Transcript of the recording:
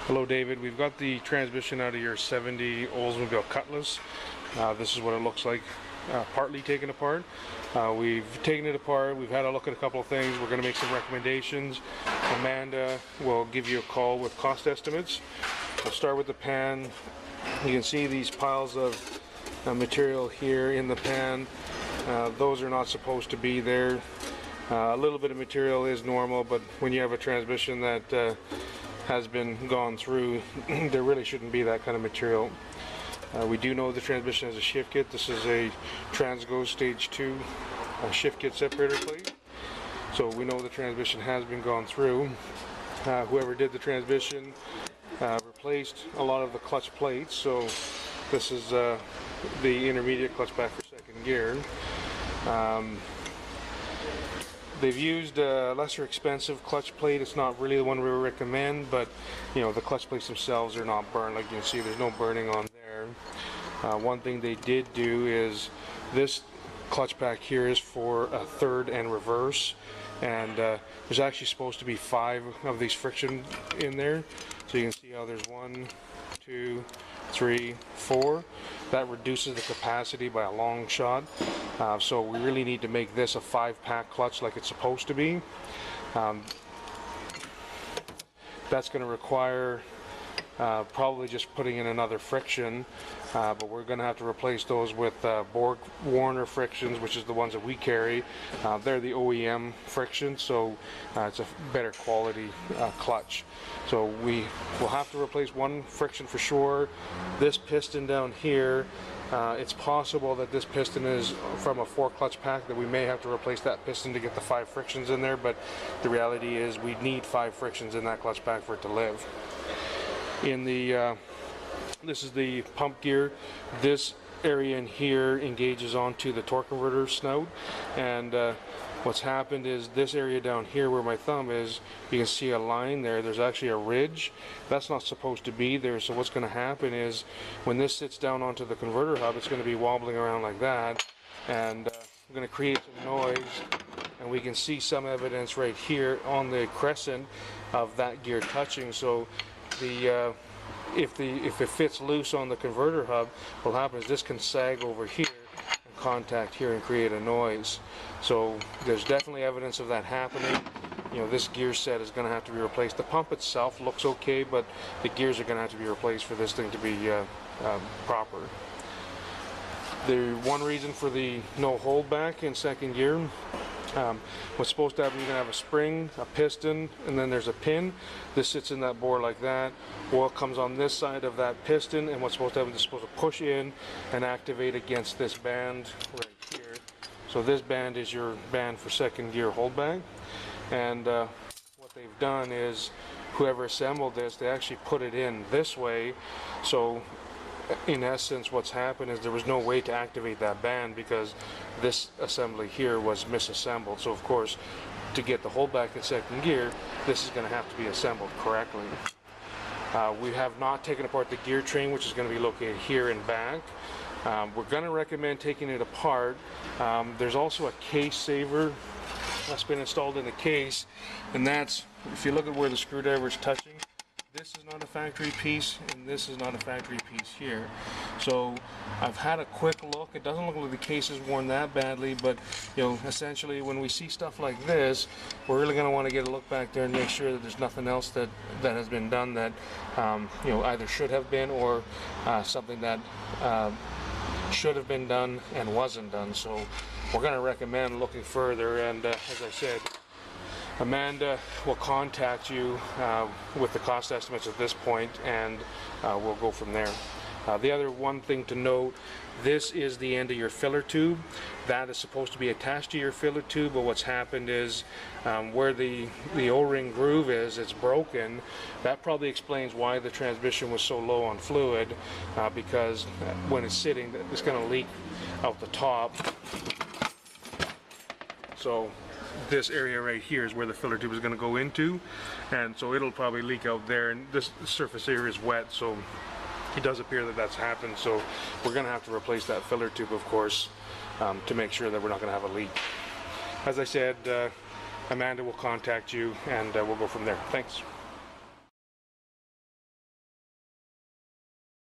Hello David, we've got the transmission out of your 70 Oldsmobile Cutlass. This is what it looks like, partly taken apart. We've taken it apart, we've had a look at a couple of things, we're going to make some recommendations. Amanda will give you a call with cost estimates. We'll start with the pan. You can see these piles of material here in the pan. Those are not supposed to be there. A little bit of material is normal, but when you have a transmission that has been gone through, there really shouldn't be that kind of material. We do know the transmission has a shift kit. This is a Transgo Stage 2 shift kit separator plate. So we know the transmission has been gone through. Whoever did the transmission replaced a lot of the clutch plates. So this is the intermediate clutch pack for second gear. They've used a lesser expensive clutch plate. It's not really the one we recommend, but you know, the clutch plates themselves are not burned. Like you can see, there's no burning on there. One thing they did do is this clutch pack here is for a third and reverse, and there's actually supposed to be 5 of these friction in there. So you can see how there's 1, 2, 3, 4. That reduces the capacity by a long shot. So we really need to make this a 5-pack clutch like it's supposed to be. That's going to require probably just putting in another friction, but we're going to have to replace those with Borg Warner frictions, which is the ones that we carry. They're the OEM frictions, so it's a better quality clutch. So we will have to replace one friction for sure. This piston down here, it's possible that this piston is from a 4 clutch pack, that we may have to replace that piston to get the 5 frictions in there, but the reality is we need 5 frictions in that clutch pack for it to live. In the this is the pump gear. This area in here engages onto the torque converter snout, and what's happened is this area down here where my thumb is, you can see a line there. There's actually a ridge that's not supposed to be there. So what's going to happen is when this sits down onto the converter hub, it's going to be wobbling around like that, and I'm going to create some noise. And we can see some evidence right here on the crescent of that gear touching. So the if it fits loose on the converter hub, what'll happen is this can sag over here and contact here and create a noise. So there's definitely evidence of that happening. You know, this gear set is going to have to be replaced. The pump itself looks okay, but the gears are going to have to be replaced for this thing to be proper. The one reason for the no holdback in second gear, what's supposed to happen, you're going to have a spring, a piston, and then there's a pin. This sits in that bore like that. Oil comes on this side of that piston, and what's supposed to happen is it's supposed to push in and activate against this band right here. So this band is your band for second gear holdback. And what they've done is, whoever assembled this, they actually put it in this way. So in essence, what's happened is there was no way to activate that band because this assembly here was misassembled. So of course, to get the holdback in second gear, this is going to have to be assembled correctly. We have not taken apart the gear train, which is going to be located here and back. We're going to recommend taking it apart. There's also a case saver that's been installed in the case, and that's, if you look at where the screwdriver is touching, this is not a factory piece, and this is not a factory piece here. So I've had a quick look. It doesn't look like the case is worn that badly, but you know, essentially when we see stuff like this, we're really going to want to get a look back there and make sure that there's nothing else that has been done that you know, either should have been, or something that should have been done and wasn't done. So we're going to recommend looking further, and as I said, Amanda will contact you with the cost estimates at this point, and we'll go from there. The other one thing to note, this is the end of your filler tube. That is supposed to be attached to your filler tube, but what's happened is where the O-ring groove is, it's broken. That probably explains why the transmission was so low on fluid, because when it's sitting, it's going to leak out the top. So this area right here is where the filler tube is going to go into, and so it'll probably leak out there, and this surface area is wet, so it does appear that that's happened. So we're going to have to replace that filler tube, of course, to make sure that we're not going to have a leak. As I said, Amanda will contact you, and we'll go from there. Thanks.